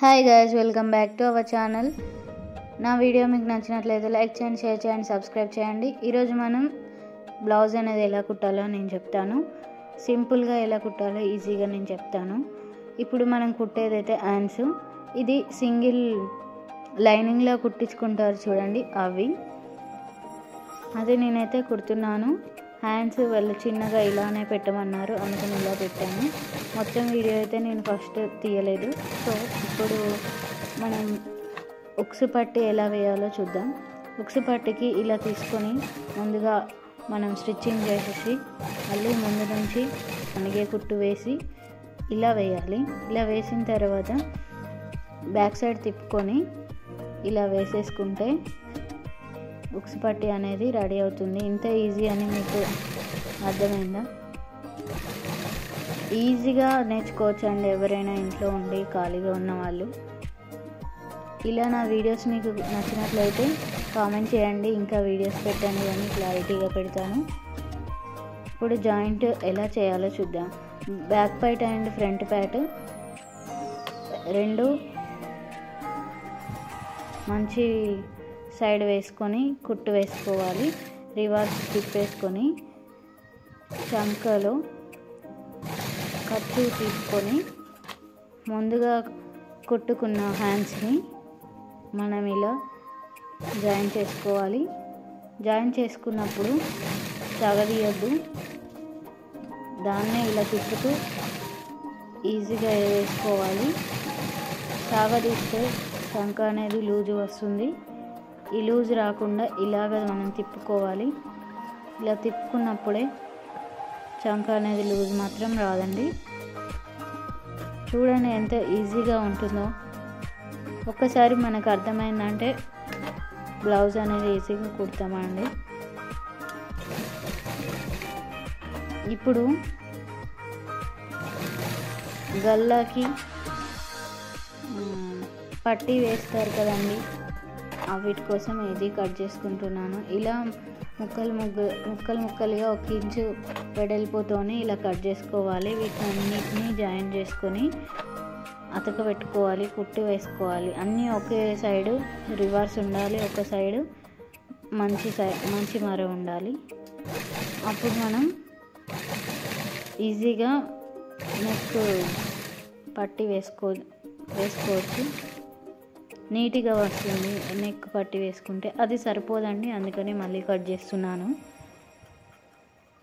Hi guys, welcome back to our channel. నా video మీకు నచ్చినట్లయితే లైక్ చేయండి, షేర్ చేయండి, సబ్స్క్రైబ్ చేయండి. ఈరోజు మనం బ్లౌజ్ అనేది ఎలా కుట్టాలో నేను చెప్తాను. సింపుల్గా ఎలా కుట్టాలో ఈజీగా నేను చెప్తాను. ఇప్పుడు మనం కుట్టేదైతే హ్యాండ్స్, ఇది సింగిల్ లైనింగ్లో కుట్టించుకుంటారు చూడండి, అవి అదే నేనైతే కుడుతున్నాను. హ్యాండ్స్ వాళ్ళు చిన్నగా ఇలానే పెట్టమన్నారు, అందుకని ఇలా పెట్టాను. మొత్తం వీడియో అయితే నేను ఫస్ట్ తీయలేదు. సో ఇప్పుడు మనం ఉక్సు పట్టి ఎలా వేయాలో చూద్దాం. ఉక్సు పట్టికి ఇలా తీసుకొని ముందుగా మనం స్టిచ్చింగ్ చేసేసి మళ్ళీ ముందు నుంచి అనిగే కుట్టు వేసి ఇలా వేయాలి. ఇలా వేసిన తర్వాత బ్యాక్ సైడ్ తిప్పుకొని ఇలా వేసేసుకుంటే ఉక్సు పట్టి అనేది రెడీ అవుతుంది. ఇంత ఈజీ అని మీకు అర్థమైందా? ఈజీగా నేర్చుకోవచ్చు అండి, ఎవరైనా ఇంట్లో ఉండి ఖాళీగా ఉన్న వాళ్ళు. ఇలా నా వీడియోస్ మీకు నచ్చినట్లయితే కామెంట్ చేయండి, ఇంకా వీడియోస్ పెట్టండి అని క్లారిటీగా పెడతాను. ఇప్పుడు జాయింట్ ఎలా చేయాలో చూద్దాం. Back part and front part రెండు మంచి సైడ్ వేసుకొని కుట్టు వేసుకోవాలి. రివర్స్ తిప్పేసుకొని చంకలో ఖర్చు తీసుకొని ముందుగా కుట్టుకున్న హ్యాండ్స్ని మనం ఇలా జాయిన్ చేసుకోవాలి. జాయిన్ చేసుకున్నప్పుడు తగదీయద్దు, దాన్నే ఇలా తిప్పుతూ ఈజీగా వేసుకోవాలి. సాగదీస్తే చంక అనేది లూజు వస్తుంది. ఈ లూజ్ రాకుండా ఇలాగ మనం తిప్పుకోవాలి. ఇలా తిప్పుకున్నప్పుడే చంక అనేది లూజ్ మాత్రం రాదండి. చూడండి ఎంత ఈజీగా ఉంటుందో. ఒక్కసారి మనకు అర్థమైందంటే బ్లౌజ్ అనేది ఈజీగా కుడతామండి. ఇప్పుడు గల్లాకి పట్టీ వేస్తారు కదండి, వీటి కోసం ఇది కట్ చేసుకుంటున్నాను. ఇలా ముక్కలుగా 1 ఇంచు వెడల్పుతోనే ఇలా కట్ చేసుకోవాలి. వీటన్నిటిని జాయిన్ చేసుకొని అతకబెట్టుకోవాలి, కుట్టి వేసుకోవాలి. అన్నీ ఒకే సైడు రివర్స్ ఉండాలి, ఒక సైడు మంచి మర ఉండాలి. అప్పుడు మనం ఈజీగా నెక్ పట్టి వేసుకోవచ్చు. నీట్గా వస్తుంది. నెక్ పట్టి వేసుకుంటే అది సరిపోదండి, అందుకని మళ్ళీ కట్ చేస్తున్నాను.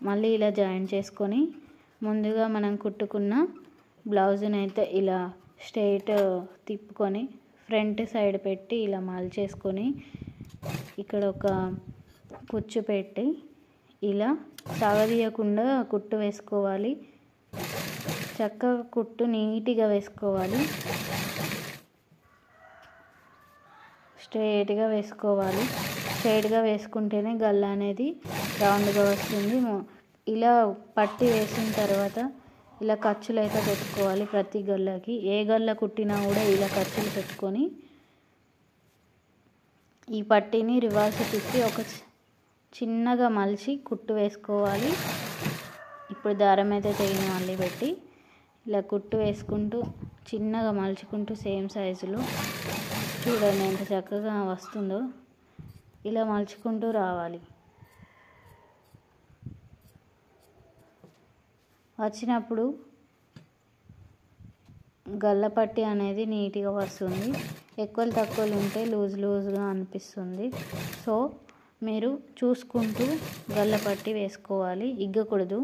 మళ్ళీ ఇలా జాయిన్ చేసుకొని ముందుగా మనం కుట్టుకున్న బ్లౌజ్ని అయితే ఇలా స్ట్రైట్ తిప్పుకొని ఫ్రంట్ సైడ్ పెట్టి ఇలా మలిచేసుకొని ఇక్కడ ఒక కుచ్చు పెట్టి ఇలా సాగదీయకుండా కుట్టు వేసుకోవాలి. చక్కగా కుట్టు నీట్గా వేసుకోవాలి. స్ట్రైట్గా వేసుకోవాలి. స్ట్రైట్గా వేసుకుంటేనే గల్ల అనేది రౌండ్గా వస్తుంది. ఇలా పట్టి వేసిన తర్వాత ఇలా ఖర్చులు అయితే పెట్టుకోవాలి. ప్రతి గల్లకి ఏ గల్ల కుట్టినా కూడా ఇలా ఖర్చులు పెట్టుకొని ఈ పట్టీని రివర్స్ తిప్పి ఒక చిన్నగా మలిచి కుట్టు వేసుకోవాలి. ఇప్పుడు దారం అయితే తెగిన మళ్ళీ పెట్టి ఇలా కుట్టు వేసుకుంటూ చిన్నగా మలుచుకుంటూ సేమ్ సైజులో చూడండి ఎంత చక్కగా వస్తుందో. ఇలా మలుచుకుంటూ రావాలి. వచ్చినప్పుడు గల్లపట్టి అనేది నీట్గా వస్తుంది. ఎక్కువలు తక్కువలు ఉంటే లూజ్గా అనిపిస్తుంది. సో మీరు చూసుకుంటూ గల్లపట్టి వేసుకోవాలి. ఇగ్గకూడదు,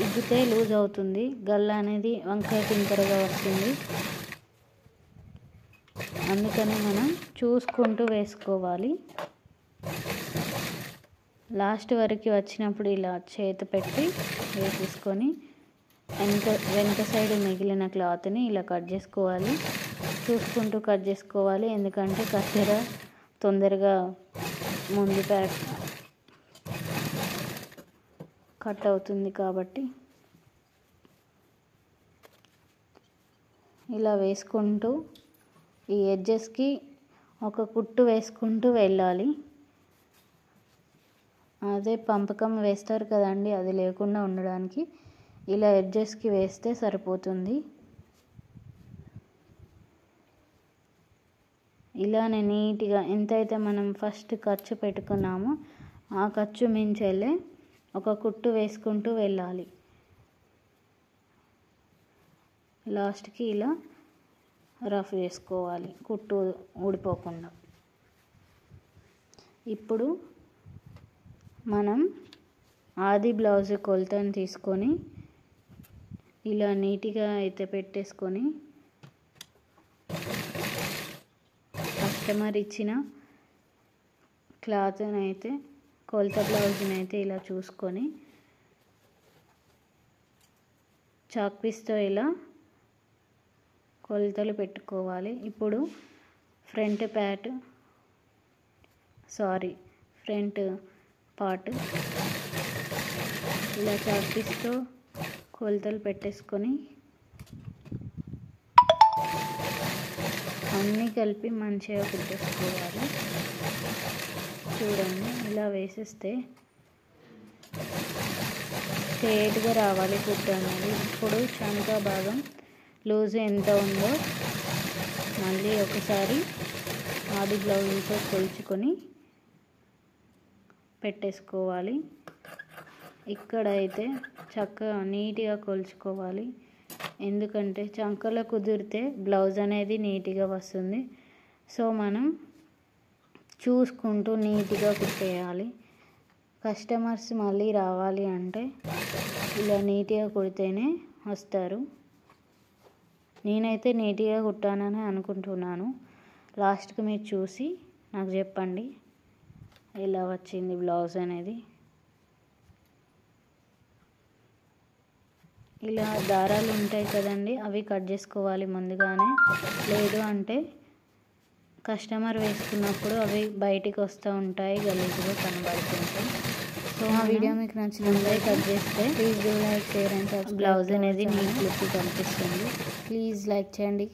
ఇగ్గితే లూజ్ అవుతుంది. గల్ల అనేది వంకాయ టింకరగా వస్తుంది. అందుకని మనం చూసుకుంటూ వేసుకోవాలి. లాస్ట్ వరకు వచ్చినప్పుడు ఇలా చేతి పెట్టి వేసేసుకొని వెనక సైడ్ మిగిలిన క్లాత్ని ఇలా కట్ చేసుకోవాలి. చూసుకుంటూ కట్ చేసుకోవాలి, ఎందుకంటే కత్తెర తొందరగా ముందు ప్యాక్ కట్ అవుతుంది కాబట్టి ఇలా వేసుకుంటూ ఈ ఎడ్జెస్కి ఒక కుట్టు వేసుకుంటూ వెళ్ళాలి. అదే పంపకం వేస్తారు కదండి, అది లేకుండా ఉండడానికి ఇలా ఎడ్జెస్కి వేస్తే సరిపోతుంది. ఇలానే నీట్గా ఎంతైతే మనం ఫస్ట్ ఖర్చు పెట్టుకున్నామో ఆ ఖర్చు మించెళ్ళే ఒక కుట్టు వేసుకుంటూ వెళ్ళాలి. లాస్ట్కి ఇలా రఫ్ చేసుకోవాలి కుట్టు ఊడిపోకుండా. ఇప్పుడు మనం ఆది బ్లౌజ్ కొలతను తీసుకొని ఇలా నీట్గా అయితే పెట్టేసుకొని కస్టమర్ ఇచ్చిన క్లాత్ని అయితే కొలత బ్లౌజ్ని అయితే ఇలా చూసుకొని చాక్ పీస్తో ఇలా కొలతలు పెట్టుకోవాలి. ఇప్పుడు ఫ్రంట్ పార్ట్ ఇలా చాక్ పీస్తో కొలతలు పెట్టేసుకొని అన్నీ కలిపి మంచిగా కుట్టేసుకోవాలి. చూడండి ఇలా వేసేస్తే స్ట్రేట్గా రావాలి కుట్టు అనేది. ఇప్పుడు చంక భాగం లూజ్ ఎంత ఉందో మళ్ళీ ఒకసారి ఆది బ్లౌజ్తో కొలుచుకొని పెట్టేసుకోవాలి. ఇక్కడ అయితే చక్కగా నీట్గా కొలుచుకోవాలి. ఎందుకంటే చంకలో కుదిరితే బ్లౌజ్ అనేది నీట్గా వస్తుంది. సో మనం చూసుకుంటూ నీట్గా కుట్టేయాలి. కస్టమర్స్ మళ్ళీ రావాలి అంటే ఇలా నీట్గా కుడితేనే వస్తారు. నేనైతే నీట్గా కుట్టానని అనుకుంటున్నాను. లాస్ట్కి మీరు చూసి నాకు చెప్పండి ఎలా వచ్చింది బ్లౌజ్ అనేది. ఇలా దారాలు ఉంటాయి కదండి, అవి కట్ చేసుకోవాలి ముందుగానే. లేదు అంటే కస్టమర్ వేసుకున్నప్పుడు అవి బయటికి వస్తూ ఉంటాయి, గలీజ్గా కనబడుతుంటాయి. సో ఆ వీడియో మీకు నచ్చినట్లయితే కట్ చేస్తే please do like, share and subscribe. Blouse అనేది నీట్ లుక్ కనిపిస్తుంది. ప్లీజ్ లైక్ చేయండి.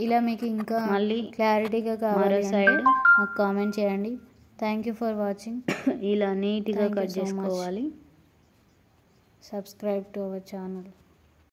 ఇలా మీకు ఇంకా మళ్ళీ క్లారిటీగా కావాలి సైడ్ నాకు కామెంట్ చేయండి. Thank you for watching. ఇలా నీట్గా కట్ చేసుకోవాలి. Subscribe to our channel.